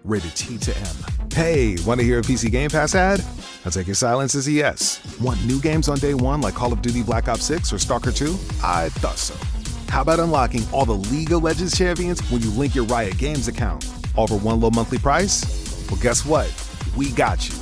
rated T to M. Hey, want to hear a PC Game Pass ad? I'll take your silence as a yes. Want new games on day one like Call of Duty Black Ops 6 or Stalker 2? I thought so. How about unlocking all the League of Legends champions when you link your Riot Games account? All for one low monthly price? Well, guess what? We got you.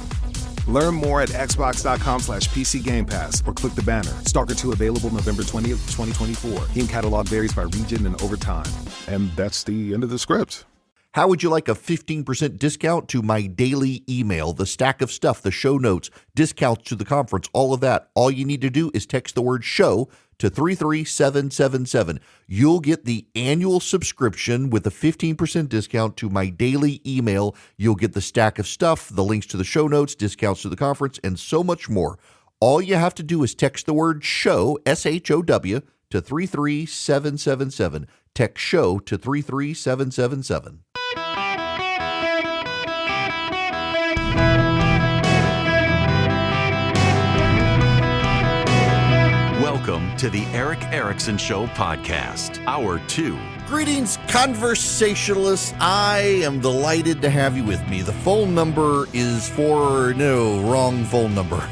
Learn more at xbox.com/PC Game Pass or click the banner. Stalker 2 available November 20th, 2024. Game catalog varies by region and over time. And that's the end of the script. How would you like a 15% discount to my daily email, the stack of stuff, the show notes, discounts to the conference, all of that? All you need to do is text the word show to 33777. You'll get the annual subscription with a 15% discount to my daily email. You'll get the stack of stuff, the links to the show notes, discounts to the conference, and so much more. All you have to do is text the word show, SHOW, to 33777. Text show to 33777. Welcome to the Eric Erickson Show podcast, Hour 2. Greetings, conversationalists. I am delighted to have you with me. The phone number is wrong phone number.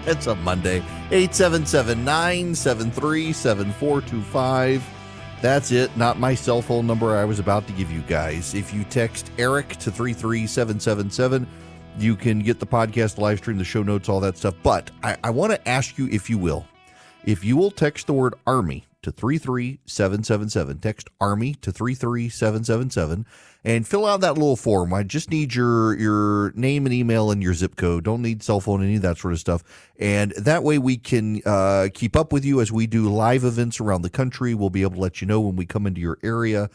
It's a Monday. 877-973-7425. That's it, not my cell phone number I was about to give you guys. If you text Eric to 33777, you can get the podcast, live stream, the show notes, all that stuff. But I want to ask you, if you will text the word Army to 33777, text Army to 33777, and fill out that little form. I just need your name and email and your zip code. Don't need cell phone, any of that sort of stuff. And that way we can keep up with you as we do live events around the country. We'll be able to let you know when we come into your area.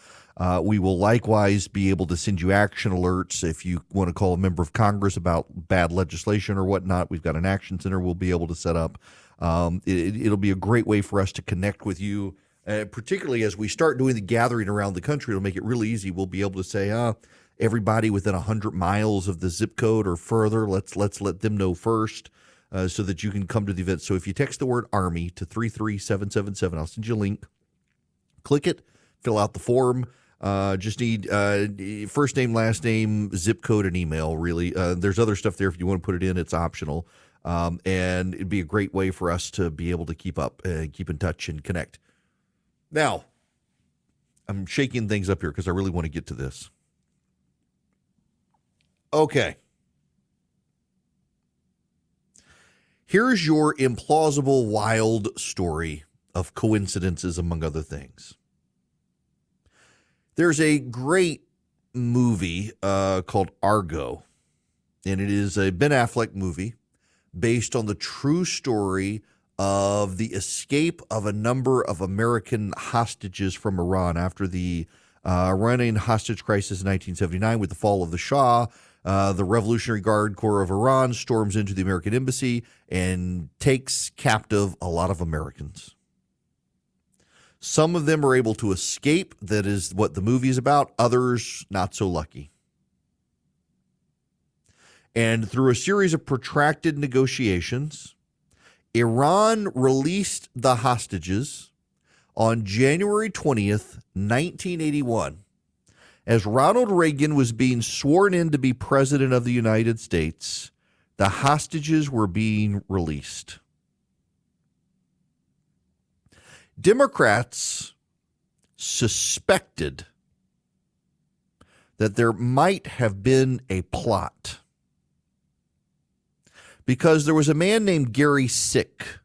We will likewise be able to send you action alerts if you want to call a member of Congress about bad legislation or whatnot. We've got an action center we'll be able to set up. It'll be a great way for us to connect with you, particularly as we start doing the gathering around the country. It'll make it really easy. We'll be able to say, everybody within 100 miles of the zip code or further, let's let them know first so that you can come to the event. So if you text the word Army to 33777, I'll send you a link. Click it, fill out the form. Just need first name, last name, zip code, and email, really. There's other stuff there. If you want to put it in, it's optional. And it'd be a great way for us to be able to keep up, keep in touch, and connect. Now, I'm shaking things up here because I really want to get to this. Okay. Here's your implausible, wild story of coincidences, among other things. There's a great movie called Argo, and it is a Ben Affleck movie based on the true story of the escape of a number of American hostages from Iran after the Iranian hostage crisis in 1979 with the fall of the Shah. The Revolutionary Guard Corps of Iran storms into the American embassy and takes captive a lot of Americans. Some of them are able to escape. That is what the movie is about. Others, not so lucky. And through a series of protracted negotiations, Iran released the hostages on January 20th, 1981. As Ronald Reagan was being sworn in to be president of the United States, the hostages were being released. Democrats suspected that there might have been a plot because there was a man named Gary Sick.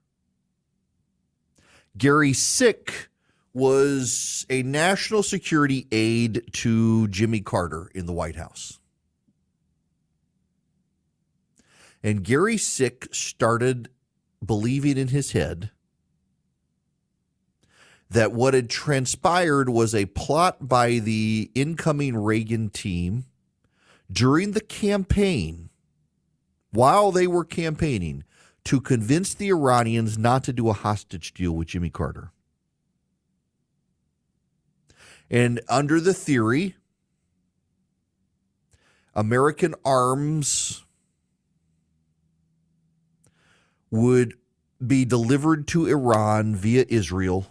Gary Sick was a national security aide to Jimmy Carter in the White House. And Gary Sick started believing in his head that what had transpired was a plot by the incoming Reagan team during the campaign, while they were campaigning, to convince the Iranians not to do a hostage deal with Jimmy Carter. And under the theory, American arms would be delivered to Iran via Israel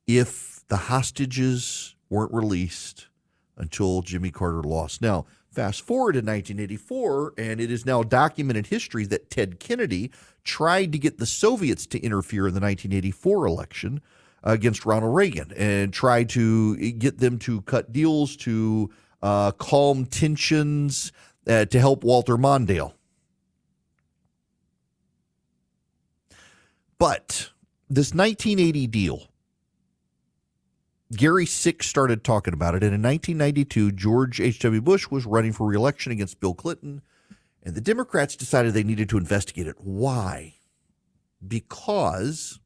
if the hostages weren't released until Jimmy Carter lost. Now, fast forward to 1984, and it is now documented history that Ted Kennedy tried to get the Soviets to interfere in the 1984 election against Ronald Reagan and tried to get them to cut deals to calm tensions to help Walter Mondale. But this 1980 deal, Gary Six started talking about it, and in 1992, George H.W. Bush was running for re-election against Bill Clinton, and the Democrats decided they needed to investigate it. Why? Because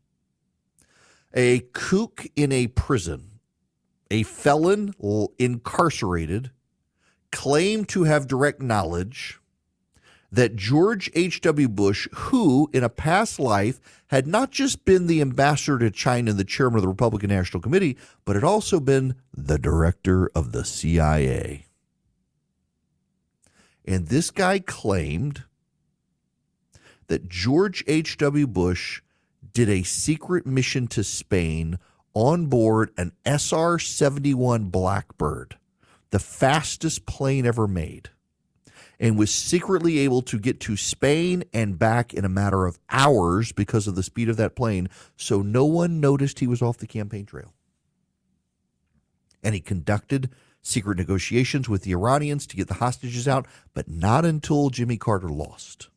a kook in a prison, a felon incarcerated, claimed to have direct knowledge that George H.W. Bush, who in a past life had not just been the ambassador to China and the chairman of the Republican National Committee, but had also been the director of the CIA. And this guy claimed that George H.W. Bush did a secret mission to Spain on board an SR71 Blackbird, the fastest plane ever made, and was secretly able to get to Spain and back in a matter of hours because of the speed of that plane, so no one noticed he was off the campaign trail. And he conducted secret negotiations with the Iranians to get the hostages out, but not until Jimmy Carter lost.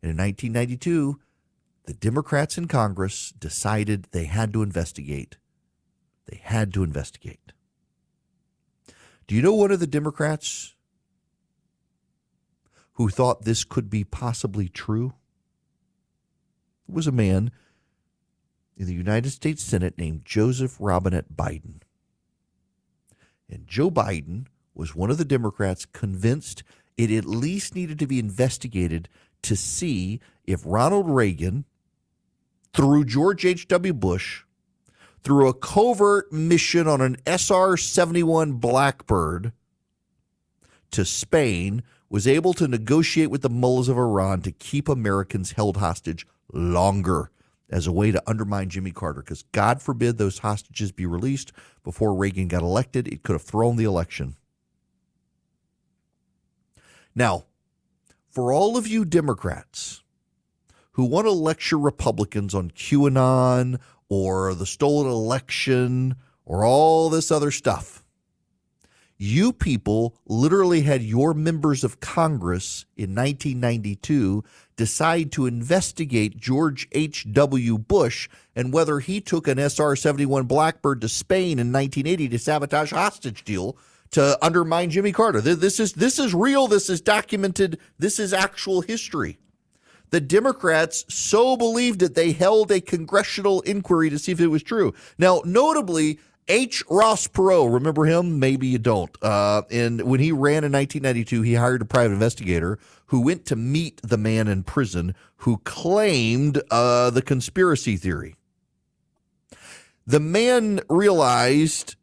And in 1992, the Democrats in Congress decided they had to investigate. They had to investigate. Do you know one of the Democrats who thought this could be possibly true? It was a man in the United States Senate named Joseph Robinette Biden. And Joe Biden was one of the Democrats convinced it at least needed to be investigated to see if Ronald Reagan, through George H.W. Bush, through a covert mission on an SR-71 Blackbird to Spain, was able to negotiate with the mullahs of Iran to keep Americans held hostage longer as a way to undermine Jimmy Carter. Because God forbid those hostages be released before Reagan got elected. It could have thrown the election. Now, for all of you Democrats who want to lecture Republicans on QAnon or the stolen election or all this other stuff, you people literally had your members of Congress in 1992 decide to investigate George H.W. Bush and whether he took an SR-71 Blackbird to Spain in 1980 to sabotage a hostage deal to undermine Jimmy Carter. This is real. This is documented. This is actual history. The Democrats so believed it, they held a congressional inquiry to see if it was true. Now, notably, H. Ross Perot, remember him? Maybe you don't. And when he ran in 1992, he hired a private investigator who went to meet the man in prison who claimed the conspiracy theory. The man realized,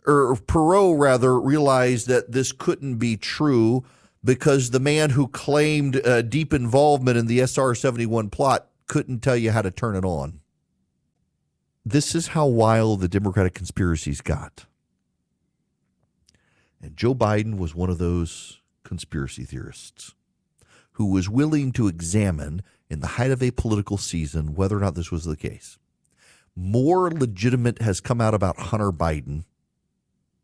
or Perot rather, realized that this couldn't be true because the man who claimed deep involvement in the SR-71 plot couldn't tell you how to turn it on. This is how wild the Democratic conspiracies got. And Joe Biden was one of those conspiracy theorists who was willing to examine, in the height of a political season, whether or not this was the case. More legitimate has come out about Hunter Biden,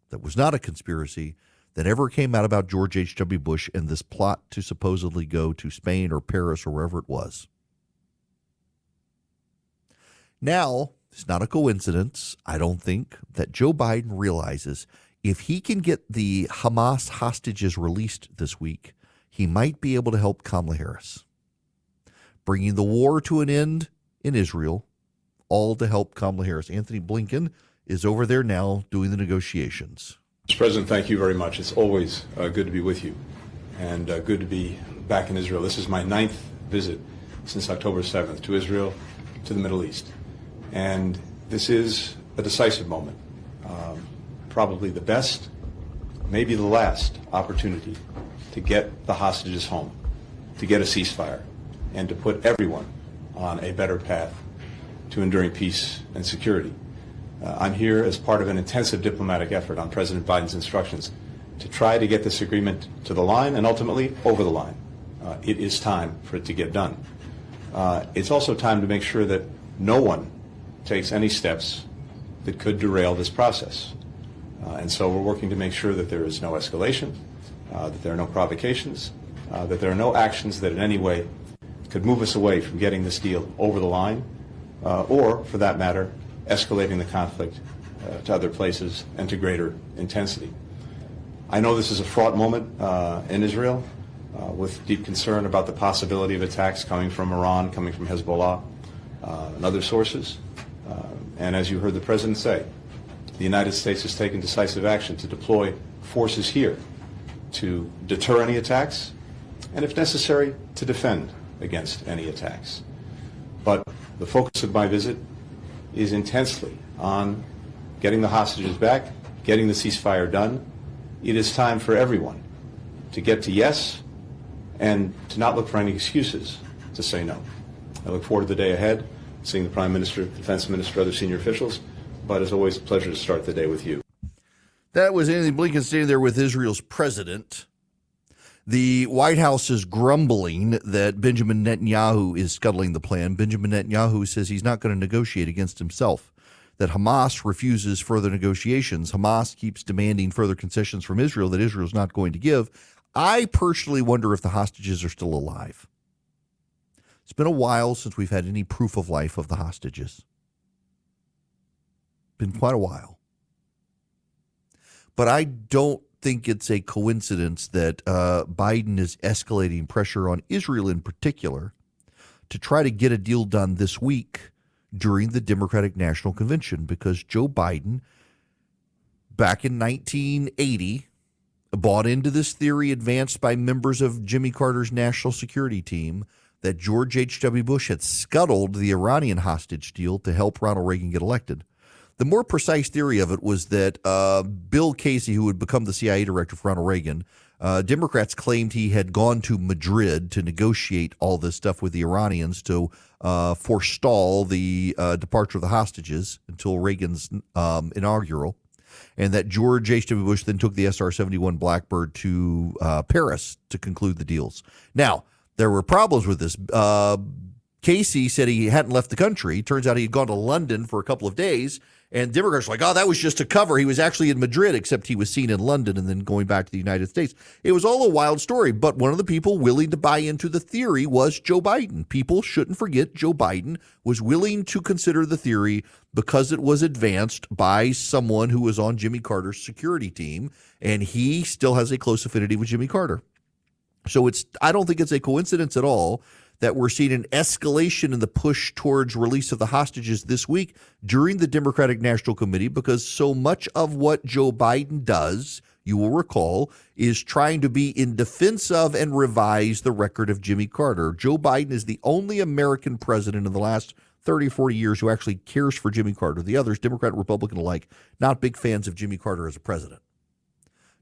that was not a conspiracy, than ever came out about George H.W. Bush and this plot to supposedly go to Spain or Paris or wherever it was. Now, it's not a coincidence, I don't think, that Joe Biden realizes if he can get the Hamas hostages released this week, he might be able to help Kamala Harris, bringing the war to an end in Israel, all to help Kamala Harris. Anthony Blinken is over there now doing the negotiations. Mr. President, thank you very much. It's always good to be with you and good to be back in Israel. This is my 9th visit since October 7th to Israel, to the Middle East. And this is a decisive moment, probably the best, maybe the last opportunity to get the hostages home, to get a ceasefire, and to put everyone on a better path to enduring peace and security. I'm here as part of an intensive diplomatic effort on President Biden's instructions to try to get this agreement to the line and ultimately over the line. It is time for it to get done. It's also time to make sure that no one takes any steps that could derail this process. And so we're working to make sure that there is no escalation, that there are no provocations, that there are no actions that in any way could move us away from getting this deal over the line, or, for that matter, escalating the conflict to other places and to greater intensity. I know this is a fraught moment in Israel, with deep concern about the possibility of attacks coming from Iran, coming from Hezbollah, and other sources. And as you heard the President say, the United States has taken decisive action to deploy forces here to deter any attacks, and if necessary, to defend against any attacks. But the focus of my visit is intensely on getting the hostages back, getting the ceasefire done. It is time for everyone to get to yes and to not look for any excuses to say no. I look forward to the day ahead, seeing the Prime Minister, Defense Minister, other senior officials, but as always, a pleasure to start the day with you. That was Anthony Blinken standing there with Israel's president. The White House is grumbling that Benjamin Netanyahu is scuttling the plan. Benjamin Netanyahu says he's not going to negotiate against himself, that Hamas refuses further negotiations. Hamas keeps demanding further concessions from Israel that Israel's not going to give. I personally wonder if the hostages are still alive. It's been a while since we've had any proof of life of the hostages. Been quite a while. But I don't think it's a coincidence that Biden is escalating pressure on Israel in particular to try to get a deal done this week during the Democratic National Convention, because Joe Biden, back in 1980, bought into this theory advanced by members of Jimmy Carter's national security team that George H.W. Bush had scuttled the Iranian hostage deal to help Ronald Reagan get elected. The more precise theory of it was that Bill Casey, who would become the CIA director for Ronald Reagan, Democrats claimed he had gone to Madrid to negotiate all this stuff with the Iranians to forestall the departure of the hostages until Reagan's inaugural, and that George H.W. Bush then took the SR71 Blackbird to Paris to conclude the deals. Now, there were problems with this. Casey said he hadn't left the country. Turns out he had gone to London for a couple of days, and Democrats were like, oh, that was just a cover. He was actually in Madrid, except he was seen in London and then going back to the United States. It was all a wild story, but one of the people willing to buy into the theory was Joe Biden. People shouldn't forget Joe Biden was willing to consider the theory because it was advanced by someone who was on Jimmy Carter's security team, and he still has a close affinity with Jimmy Carter. So I don't think it's a coincidence at all that we're seeing an escalation in the push towards release of the hostages this week during the Democratic National Committee, because so much of what Joe Biden does, you will recall, is trying to be in defense of and revise the record of Jimmy Carter. Joe Biden is the only American president in the last 30, 40 years who actually cares for Jimmy Carter. The others, Democrat and Republican alike, not big fans of Jimmy Carter as a president.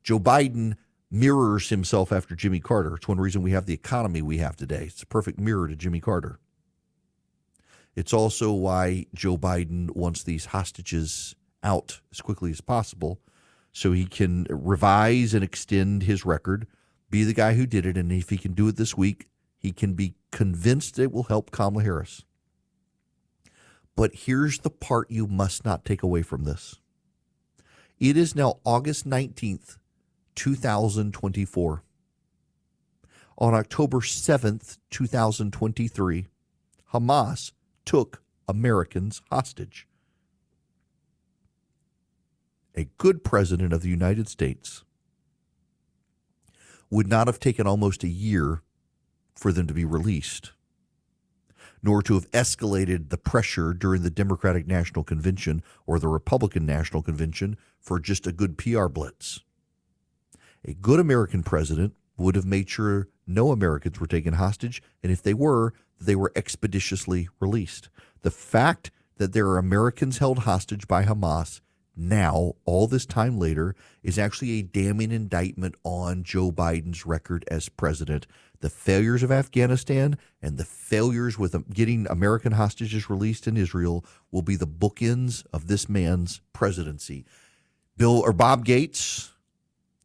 Joe Biden mirrors himself after Jimmy Carter. It's one reason we have the economy we have today. It's a perfect mirror to Jimmy Carter. It's also why Joe Biden wants these hostages out as quickly as possible so he can revise and extend his record, be the guy who did it, and if he can do it this week, he can be convinced it will help Kamala Harris. But here's the part you must not take away from this. It is now August 19th, 2024. On October 7th, 2023, Hamas took Americans hostage. A good president of the United States would not have taken almost a year for them to be released, nor to have escalated the pressure during the Democratic National Convention or the Republican National Convention for just a good PR blitz. A good American president would have made sure no Americans were taken hostage, and if they were expeditiously released. The fact that there are Americans held hostage by Hamas now, all this time later, is actually a damning indictment on Joe Biden's record as president. The failures of Afghanistan and the failures with getting American hostages released in Israel will be the bookends of this man's presidency. Bob Gates,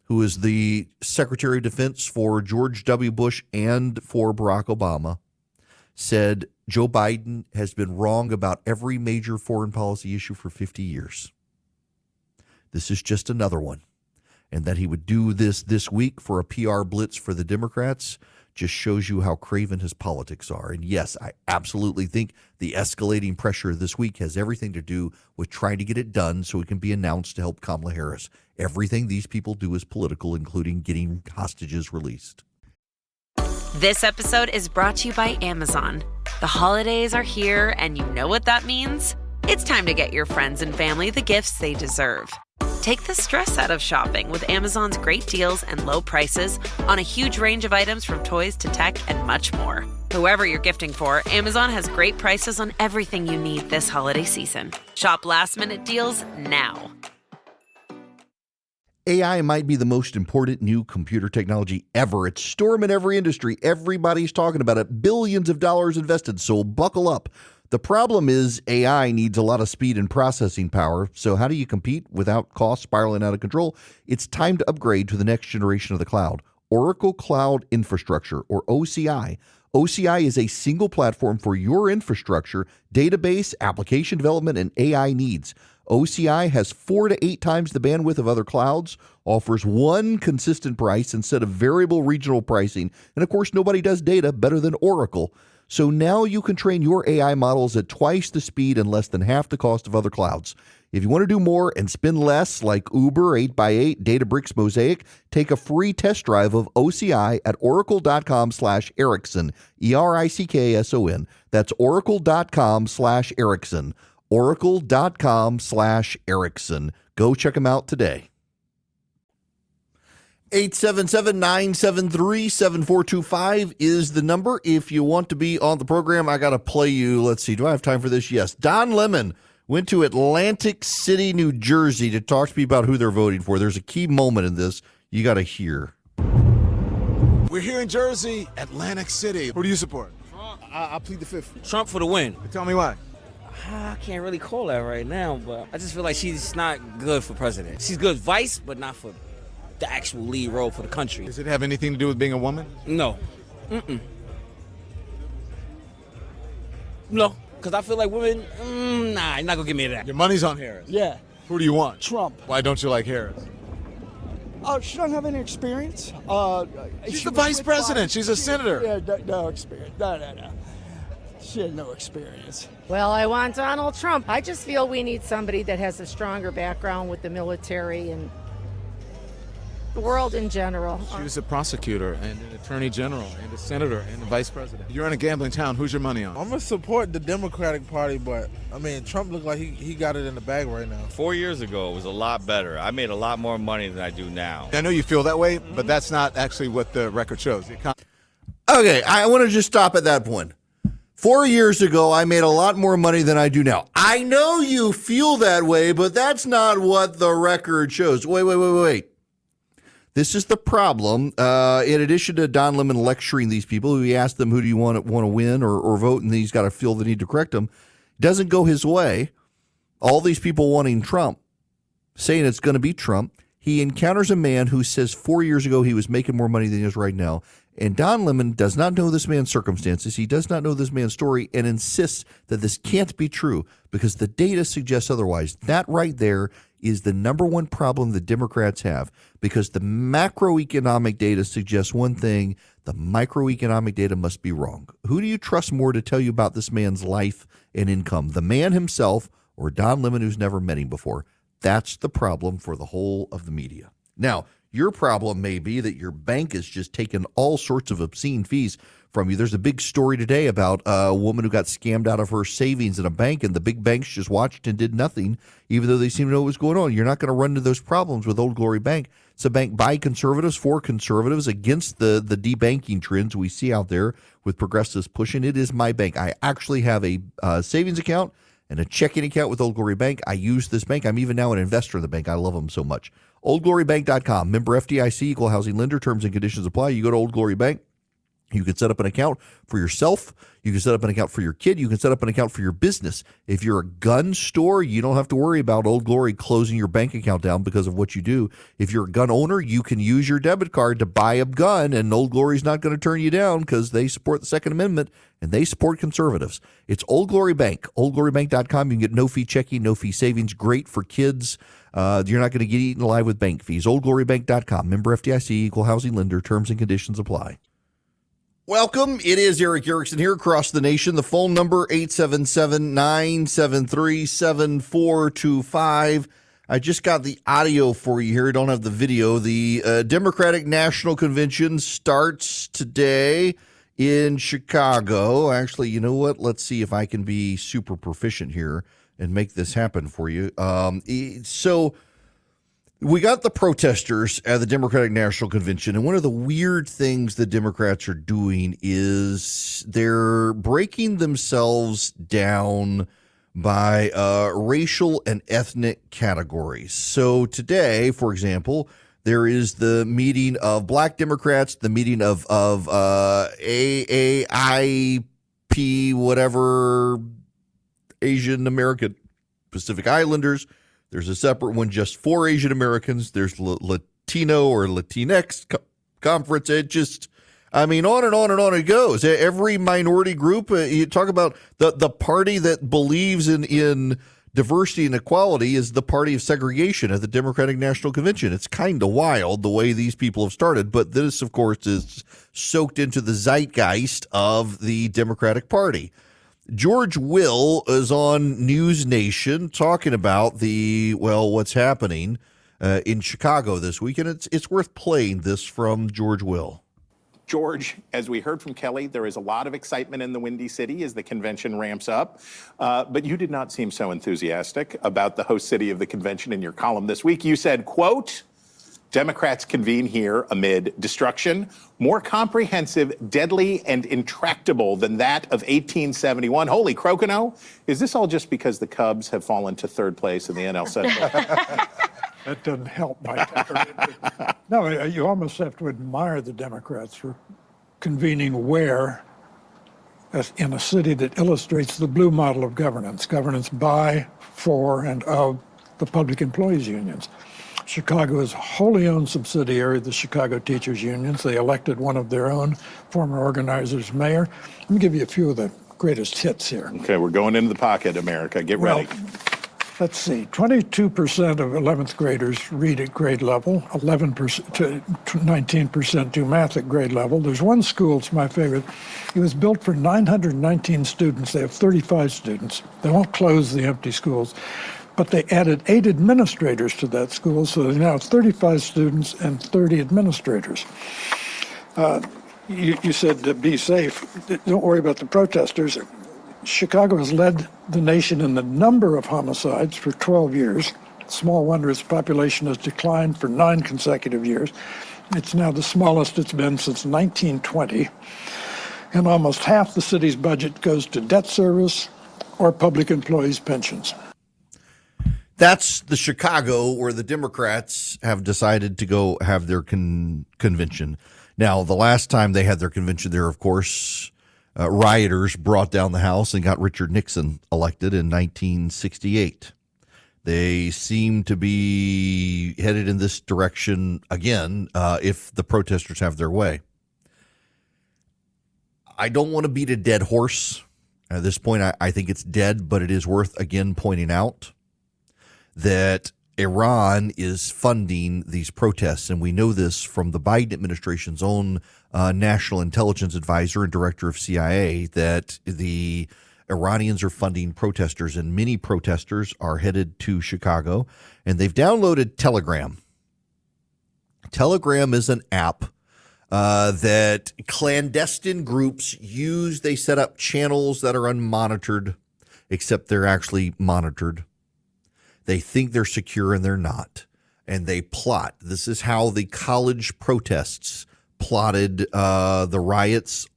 who is the Secretary of Defense for George W. Bush and for Barack Obama, said Joe Biden has been wrong about every major foreign policy issue for 50 years. This is just another one. And that he would do this week for a PR blitz for the Democrats just shows you how craven his politics are. And yes, I absolutely think the escalating pressure this week has everything to do with trying to get it done so it can be announced to help Kamala Harris. Everything these people do is political, including getting hostages released. This episode is brought to you by Amazon. The holidays are here, and you know what that means. It's time to get your friends and family the gifts they deserve. Take the stress out of shopping with Amazon's great deals and low prices on a huge range of items from toys to tech and much more. Whoever you're gifting for, Amazon has great prices on everything you need this holiday season. Shop last-minute deals now. AI might be the most important new computer technology ever. It's storming every industry. Everybody's talking about it. Billions of dollars invested, so buckle up. The problem is AI needs a lot of speed and processing power. So how do you compete without costs spiraling out of control? It's time to upgrade to the next generation of the cloud. Oracle Cloud Infrastructure, or OCI. OCI is a single platform for your infrastructure, database, application development, and AI needs. OCI has 4 to 8 times the bandwidth of other clouds, offers one consistent price instead of variable regional pricing, and of course, nobody does data better than Oracle. So now you can train your AI models at twice the speed and less than half the cost of other clouds. If you want to do more and spend less, like Uber, 8x8, Databricks, Mosaic, take a free test drive of OCI at oracle.com/Erickson, ERICKSON. That's oracle.com/Erickson, oracle.com/Erickson. Go check them out today. 877-973-7425 is the number. If you want to be on the program, I got to play you. Let's see. Do I have time for this? Yes. Don Lemon went to Atlantic City, New Jersey to talk to me about who they're voting for. There's a key moment in this you got to hear. We're here in Jersey, Atlantic City. Who do you support? Trump. I plead the fifth. Trump for the win. Tell me why. I can't really call that right now, but I just feel like she's not good for president. She's good vice, but not for the actual lead role for the country. Does it have anything to do with being a woman? No. No, because I feel like women, nah, you're not going to give me that. Your money's on Harris. Yeah. Who do you want? Trump. Why don't you like Harris? She doesn't have any experience. She's the vice president. She's a senator. Yeah, no experience. No. She has no experience. Well, I want Donald Trump. I just feel we need somebody that has a stronger background with the military and the world in general. She was a prosecutor and an attorney general and a senator and a vice president. You're in a gambling town. Who's your money on? I'm going to support the Democratic Party, but, I mean, Trump looked like he got it in the bag right now. 4 years ago, it was a lot better. I made a lot more money than I do now. I know you feel that way, but that's not actually what the record shows. Okay, I want to just stop at that point. 4 years ago, I made a lot more money than I do now. I know you feel that way, but that's not what the record shows. Wait. This is the problem. In addition to Don Lemon lecturing these people, he asked them, who do you want to win or vote, and he's got to feel the need to correct them. Doesn't go his way. All these people wanting Trump, saying it's going to be Trump. He encounters a man who says 4 years ago he was making more money than he is right now. And Don Lemon does not know this man's circumstances. He does not know this man's story and insists that this can't be true because the data suggests otherwise. That right there is the number one problem the Democrats have because the macroeconomic data suggests one thing. The microeconomic data must be wrong. Who do you trust more to tell you about this man's life and income? The man himself or Don Lemon who's never met him before? That's the problem for the whole of the media. Now, your problem may be that your bank is just taking all sorts of obscene fees from you. There's a big story today about a woman who got scammed out of her savings in a bank, and the big banks just watched and did nothing, even though they seem to know what was going on. You're not going to run into those problems with Old Glory Bank. It's a bank by conservatives, for conservatives, against the debanking trends we see out there with progressives pushing. It is my bank. I actually have a savings account, and a checking account with Old Glory Bank. I use this bank. I'm even now an investor in the bank. I love them so much. OldGloryBank.com. Member FDIC, equal housing lender. Terms and conditions apply. You go to Old Glory Bank. You can set up an account for yourself. You can set up an account for your kid. You can set up an account for your business. If you're a gun store, you don't have to worry about Old Glory closing your bank account down because of what you do. If you're a gun owner, you can use your debit card to buy a gun, and Old Glory's not going to turn you down because they support the Second Amendment and they support conservatives. It's Old Glory Bank. OldGloryBank.com. You can get no-fee checking, no-fee savings. Great for kids. You're not going to get eaten alive with bank fees. OldGloryBank.com. Member FDIC, equal housing lender. Terms and conditions apply. Welcome. It is Eric Erickson here across the nation. The phone number, 877-973-7425. I just got the audio for you here. I don't have the video. The Democratic National Convention starts today in Chicago. Actually, you know what? Let's see if I can be super proficient here and make this happen for you. So we got the protesters at the Democratic National Convention, and one of the weird things the Democrats are doing is they're breaking themselves down by racial and ethnic categories. So today, for example, there is the meeting of Black Democrats, the meeting of AAIP, whatever, Asian American Pacific Islanders. There's a separate one just for Asian Americans. There's Latino or Latinx conference. It just, I mean, on and on and on it goes. Every minority group, you talk about the party that believes in diversity and equality is the party of segregation at the Democratic National Convention. It's kind of wild the way these people have started, but this, of course, is soaked into the zeitgeist of the Democratic Party. George Will is on News Nation talking about what's happening in Chicago this week, and it's worth playing this from George Will. George, as we heard from Kelly, there is a lot of excitement in the Windy City as the convention ramps up, but you did not seem so enthusiastic about the host city of the convention in your column this week. You said, quote, Democrats convene here amid destruction, more comprehensive, deadly, and intractable than that of 1871. Holy crocono, is this all just because the Cubs have fallen to third place in the NL Central? That doesn't help, Mike. No, you almost have to admire the Democrats for convening where in a city that illustrates the blue model of governance by, for, and of the public employees unions. Chicago is a wholly owned subsidiary of the Chicago Teachers Unions. They elected one of their own former organizers mayor. Let me give you a few of the greatest hits here. Okay, we're going into the pocket, America. Get ready. Let's see. 22% of 11th graders read at grade level. 11% to 19% do math at grade level. There's one school, it's my favorite. It was built for 919 students. They have 35 students. They won't close the empty schools. But they added 8 administrators to that school, so now it's 35 students and 30 administrators. You said be safe. Don't worry about the protesters. Chicago has led the nation in the number of homicides for 12 years. Small wonder its population has declined for 9 consecutive years. It's now the smallest it's been since 1920. And almost half the city's budget goes to debt service or public employees' pensions. That's the Chicago where the Democrats have decided to go have their convention. Now, the last time they had their convention there, of course, rioters brought down the House and got Richard Nixon elected in 1968. They seem to be headed in this direction again if the protesters have their way. I don't want to beat a dead horse. At this point, I think it's dead, but it is worth, again, pointing out that Iran is funding these protests, and we know this from the Biden administration's own national intelligence advisor and director of CIA, that the Iranians are funding protesters, and many protesters are headed to Chicago, and they've downloaded Telegram. Telegram is an app that clandestine groups use. They set up channels that are unmonitored, except they're actually monitored. They think they're secure and they're not. And they plot. This is how the college protests plotted the riots,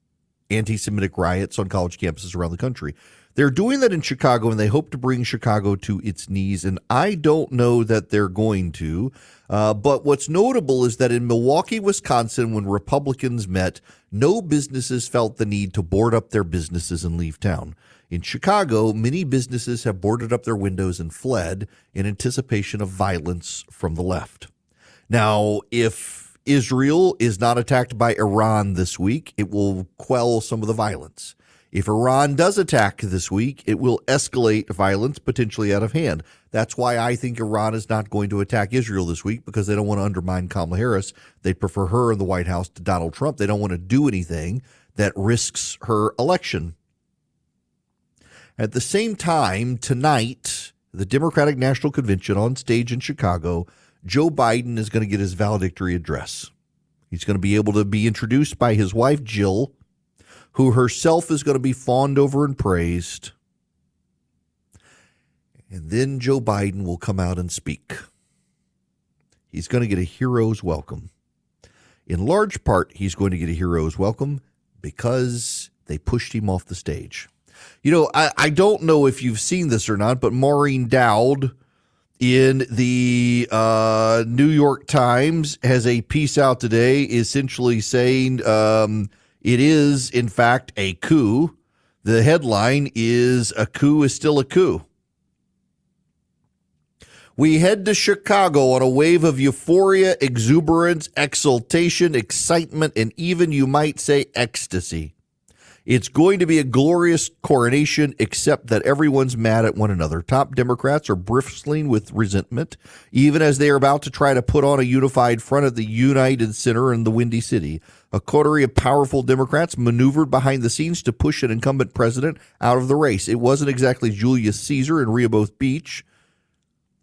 anti-Semitic riots on college campuses around the country. They're doing that in Chicago, and they hope to bring Chicago to its knees, and I don't know that they're going to. But what's notable is that in Milwaukee, Wisconsin, when Republicans met, no businesses felt the need to board up their businesses and leave town. In Chicago, many businesses have boarded up their windows and fled in anticipation of violence from the left. Now, if Israel is not attacked by Iran this week, it will quell some of the violence. If Iran does attack this week, it will escalate violence potentially out of hand. That's why I think Iran is not going to attack Israel this week, because they don't want to undermine Kamala Harris. They prefer her in the White House to Donald Trump. They don't want to do anything that risks her election. At the same time, tonight, the Democratic National Convention on stage in Chicago, Joe Biden is going to get his valedictory address. He's going to be able to be introduced by his wife, Jill, who herself is going to be fawned over and praised. And then Joe Biden will come out and speak. He's going to get a hero's welcome. In large part, he's going to get a hero's welcome because they pushed him off the stage. You know, I don't know if you've seen this or not, but Maureen Dowd in the New York Times has a piece out today essentially saying it is, in fact, a coup. The headline is, "A coup is still a coup." We head to Chicago on a wave of euphoria, exuberance, exultation, excitement, and even, you might say, ecstasy. It's going to be a glorious coronation, except that everyone's mad at one another. Top Democrats are bristling with resentment, even as they are about to try to put on a unified front at the United Center in the Windy City. A coterie of powerful Democrats maneuvered behind the scenes to push an incumbent president out of the race. It wasn't exactly Julius Caesar in Rehoboth Beach,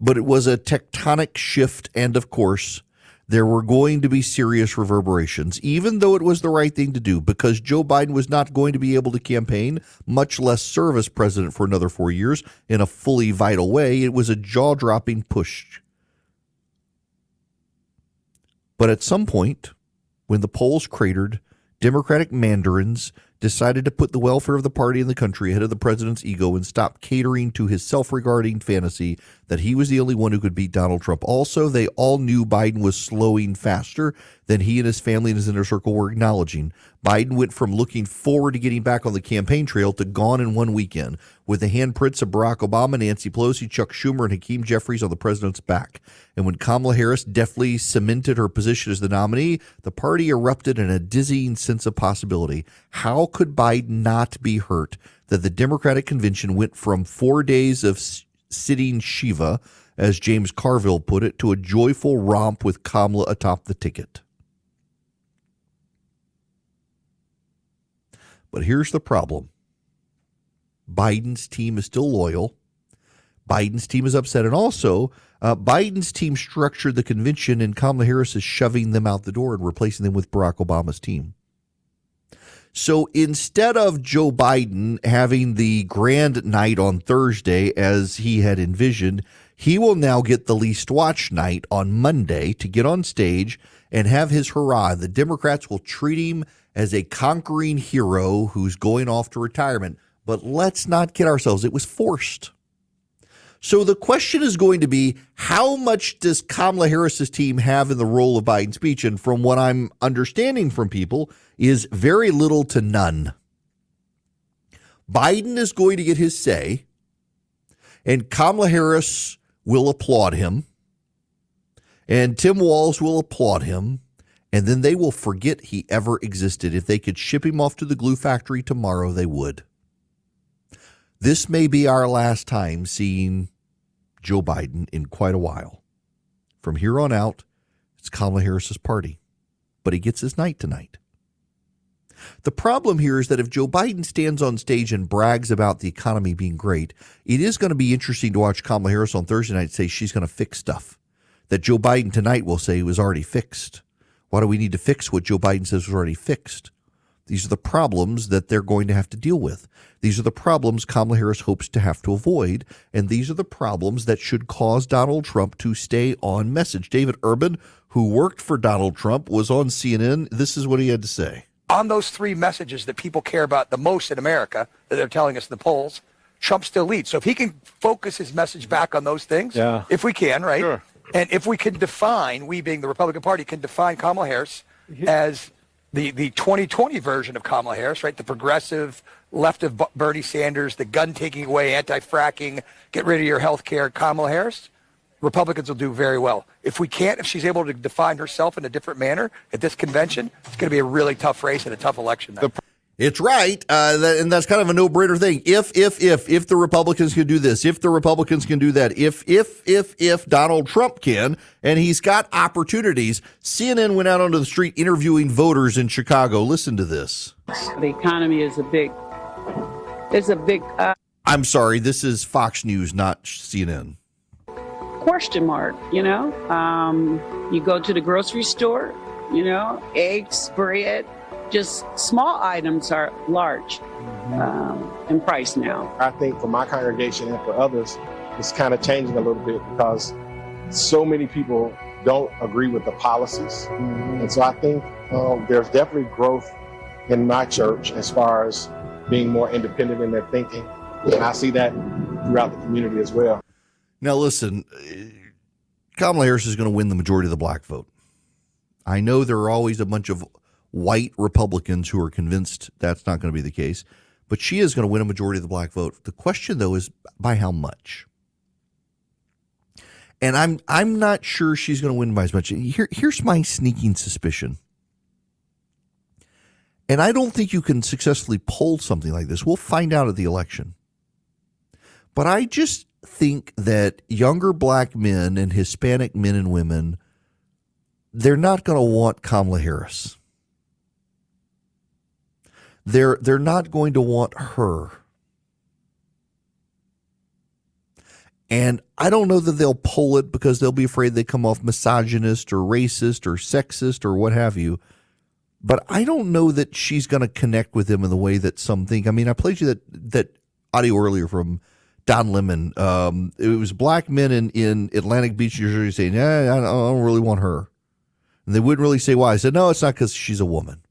but it was a tectonic shift, and of course, there were going to be serious reverberations, even though it was the right thing to do, because Joe Biden was not going to be able to campaign, much less serve as president for another 4 years in a fully vital way. It was a jaw-dropping push. But at some point, when the polls cratered, Democratic mandarins decided to put the welfare of the party and the country ahead of the president's ego and stop catering to his self-regarding fantasy that he was the only one who could beat Donald Trump. Also, they all knew Biden was slowing faster than he and his family and his inner circle were acknowledging. Biden went from looking forward to getting back on the campaign trail to gone in one weekend, with the handprints of Barack Obama, Nancy Pelosi, Chuck Schumer, and Hakeem Jeffries on the president's back. And when Kamala Harris deftly cemented her position as the nominee, the party erupted in a dizzying sense of possibility. How could Biden not be hurt that the Democratic convention went from 4 days of sitting Shiva, as James Carville put it, to a joyful romp with Kamala atop the ticket? But here's the problem. Biden's team is still loyal. Biden's team is upset. And also, Biden's team structured the convention, and Kamala Harris is shoving them out the door and replacing them with Barack Obama's team. So instead of Joe Biden having the grand night on Thursday as he had envisioned, he will now get the least watched night on Monday to get on stage and have his hurrah. The Democrats will treat him as a conquering hero who's going off to retirement. But let's not kid ourselves. It was forced. So the question is going to be, how much does Kamala Harris's team have in the role of Biden's speech? And from what I'm understanding from people, is very little to none. Biden is going to get his say, and Kamala Harris will applaud him, and Tim Walz will applaud him, and then they will forget he ever existed. If they could ship him off to the glue factory tomorrow, they would. This may be our last time seeing Joe Biden in quite a while. From here on out, it's Kamala Harris's party, but he gets his night tonight. The problem here is that if Joe Biden stands on stage and brags about the economy being great, it is going to be interesting to watch Kamala Harris on Thursday night say she's going to fix stuff that Joe Biden tonight will say was already fixed. Why do we need to fix what Joe Biden says was already fixed? These are the problems that they're going to have to deal with. These are the problems Kamala Harris hopes to have to avoid, and these are the problems that should cause Donald Trump to stay on message. David Urban, who worked for Donald Trump, was on CNN. This is what he had to say. On those three messages that people care about the most in America, that they're telling us in the polls, Trump still leads. So if he can focus his message back on those things, if we can, right? Sure. And if we can define, we being the Republican Party, can define Kamala Harris as the 2020 version of Kamala Harris, right? The progressive left of Bernie Sanders, the gun taking away, anti-fracking, get rid of your health care, Kamala Harris, Republicans will do very well. If we can't, if she's able to define herself in a different manner at this convention, it's going to be a really tough race and a tough election. It's right, and that's kind of a no-brainer thing. If the Republicans can do this, if the Republicans can do that, if Donald Trump can, and he's got opportunities. CNN went out onto the street interviewing voters in Chicago. Listen to this. The economy is a big. I'm sorry, this is Fox News, not CNN. Question mark. You go to the grocery store. Eggs, bread. Just small items are large in price now. I think for my congregation and for others, it's kind of changing a little bit because so many people don't agree with the policies. And so I think there's definitely growth in my church as far as being more independent in their thinking. And I see that throughout the community as well. Now, listen, Kamala Harris is going to win the majority of the black vote. I know there are always a bunch of white Republicans who are convinced that's not going to be the case, but she is going to win a majority of the black vote. The question, though, is by how much? And I'm not sure she's going to win by as much. Here's my sneaking suspicion. And I don't think you can successfully poll something like this. We'll find out at the election. But I just think that younger black men and Hispanic men and women, they're not going to want Kamala Harris. They're not going to want her. And I don't know that they'll poll it because they'll be afraid they come off misogynist or racist or sexist or what have you. But I don't know that she's going to connect with them in the way that some think. I mean, I played you that audio earlier from Don Lemon. It was black men in Atlantic Beach, New Jersey saying, I don't really want her. And they wouldn't really say why. I said, no, it's not because she's a woman.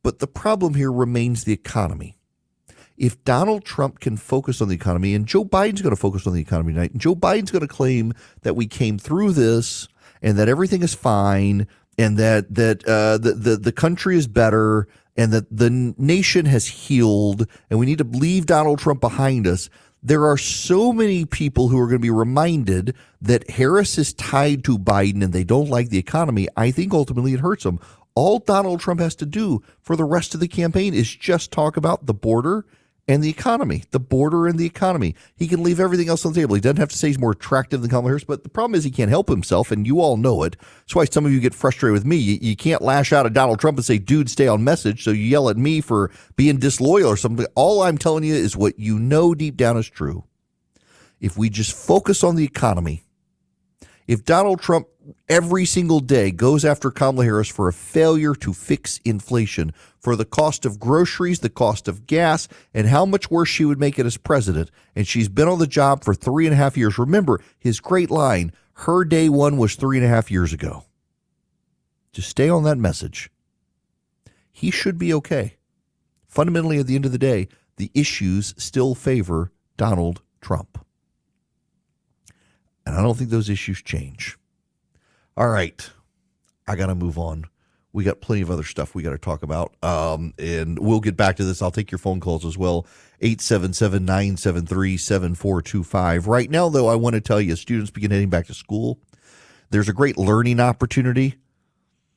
But the problem here remains the economy. If Donald Trump can focus on the economy, and Joe Biden's going to focus on the economy tonight, and Joe Biden's going to claim that we came through this and that everything is fine and that the country is better and that the nation has healed and we need to leave Donald Trump behind us, there are so many people who are going to be reminded that Harris is tied to Biden and they don't like the economy. I think ultimately it hurts them. All Donald Trump has to do for the rest of the campaign is just talk about the border and the economy, the border and the economy. He can leave everything else on the table. He doesn't have to say he's more attractive than Kamala Harris, but the problem is he can't help himself, and you all know it. That's why some of you get frustrated with me. You can't lash out at Donald Trump and say, dude, stay on message, so you yell at me for being disloyal or something. All I'm telling you is what you know deep down is true. If we just focus on the economy, if Donald Trump every single day goes after Kamala Harris for a failure to fix inflation, for the cost of groceries, the cost of gas, and how much worse she would make it as president, and she's been on the job for 3.5 years. Remember his great line, her day one was 3.5 years ago. Just stay on that message. He should be okay. Fundamentally, at the end of the day, the issues still favor Donald Trump. And I don't think those issues change. All right. I got to move on. We got plenty of other stuff we got to talk about. And we'll get back to this. I'll take your phone calls as well. 877-973-7425. Right now, though, I want to tell you, students begin heading back to school. There's a great learning opportunity.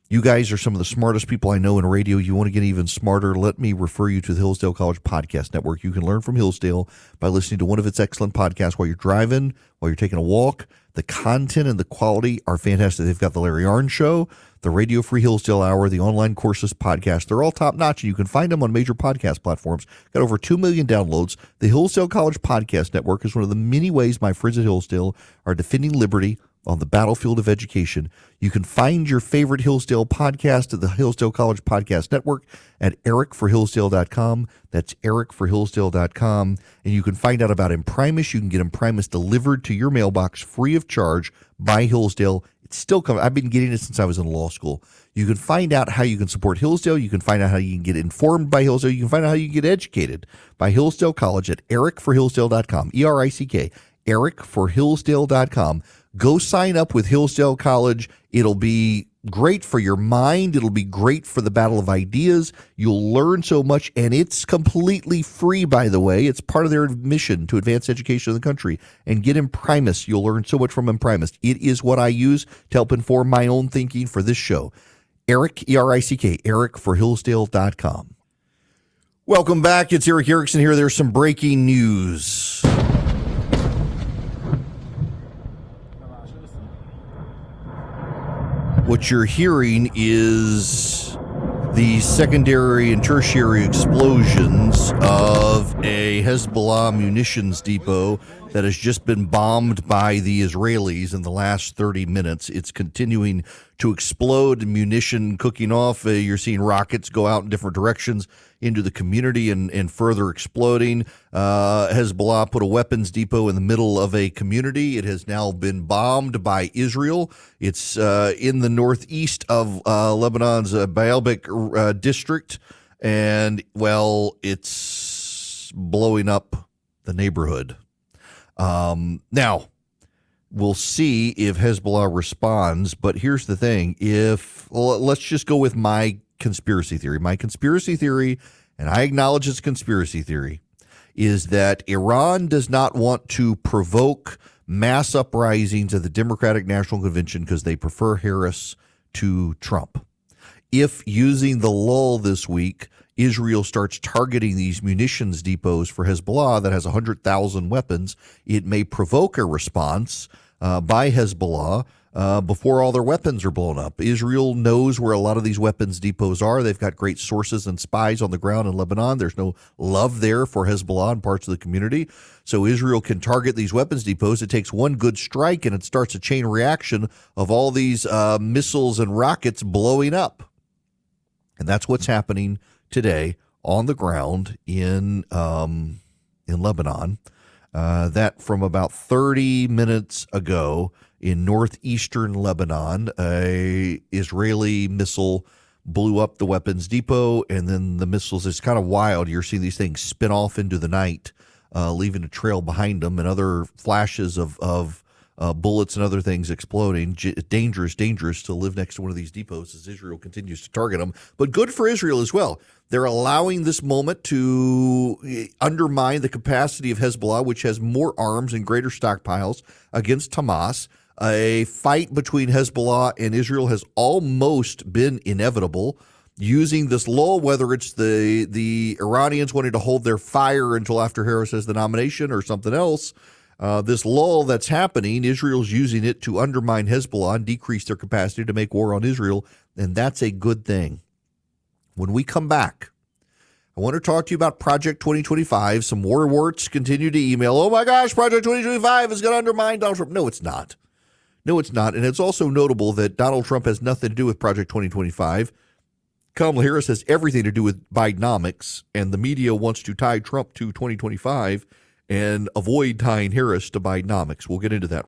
You guys are some of the smartest people I know in radio. You want to get even smarter? Let me refer you to the Hillsdale College Podcast Network. You can learn from Hillsdale by listening to one of its excellent podcasts while you're driving, while you're taking a walk. The content and the quality are fantastic. They've got the Larry Arnn Show, the Radio Free Hillsdale Hour, the Online Courses podcast. They're all top-notch, and you can find them on major podcast platforms. Got over 2 million downloads. The Hillsdale College Podcast Network is one of the many ways my friends at Hillsdale are defending liberty on the battlefield of education. You can find your favorite Hillsdale podcast at the Hillsdale College Podcast Network at ericforhillsdale.com. That's ericforhillsdale.com. And you can find out about Imprimis. You can get Imprimis delivered to your mailbox free of charge by Hillsdale. It's still coming. I've been getting it since I was in law school. You can find out how you can support Hillsdale. You can find out how you can get informed by Hillsdale. You can find out how you can get educated by Hillsdale College at ericforhillsdale.com. ERICK, ericforhillsdale.com. Go sign up with Hillsdale College. It'll be great for your mind. It'll be great for the battle of ideas. You'll learn so much, and it's completely free, by the way. It's part of their mission to advance education in the country. And get Imprimis. You'll learn so much from Imprimis. It is what I use to help inform my own thinking for this show. Eric, ERICK, ericforhillsdale.com. Welcome back. It's Eric Erickson here. There's some breaking news. What you're hearing is the secondary and tertiary explosions of a Hezbollah munitions depot that has just been bombed by the Israelis in the last 30 minutes. It's continuing to explode, munition cooking off. You're seeing rockets go out in different directions into the community and further exploding. Hezbollah put a weapons depot in the middle of a community. It has now been bombed by Israel. It's in the northeast of Lebanon's Baalbek district, and, well, it's blowing up the neighborhood. Now, we'll see if Hezbollah responds, but here's the thing. Let's just go with my conspiracy theory. My conspiracy theory, and I acknowledge it's a conspiracy theory, is that Iran does not want to provoke mass uprisings at the Democratic National Convention because they prefer Harris to Trump. If, using the lull this week, Israel starts targeting these munitions depots for Hezbollah that has 100,000 weapons, it may provoke a response by Hezbollah before all their weapons are blown up. Israel knows where a lot of these weapons depots are. They've got great sources and spies on the ground in Lebanon. There's no love there for Hezbollah in parts of the community. So Israel can target these weapons depots. It takes one good strike and it starts a chain reaction of all these missiles and rockets blowing up. And that's what's happening today on the ground in Lebanon. That from about 30 minutes ago in northeastern Lebanon, a Israeli missile blew up the weapons depot, and then the missiles, it's kind of wild. You're seeing these things spin off into the night, leaving a trail behind them, and other flashes of bullets and other things exploding. Dangerous to live next to one of these depots as Israel continues to target them. But good for Israel as well. They're allowing this moment to undermine the capacity of Hezbollah, which has more arms and greater stockpiles, against Hamas. A fight between Hezbollah and Israel has almost been inevitable. Using this lull, whether it's the Iranians wanting to hold their fire until after Harris has the nomination or something else, this lull that's happening, Israel's using it to undermine Hezbollah and decrease their capacity to make war on Israel, and that's a good thing. When we come back, I want to talk to you about Project 2025. Some warwarts continue to email, oh my gosh, Project 2025 is going to undermine Donald Trump. No, it's not. No, it's not. And it's also notable that Donald Trump has nothing to do with Project 2025. Kamala Harris has everything to do with Bidenomics, and the media wants to tie Trump to 2025 and avoid tying Harris to Bidenomics. We'll get into that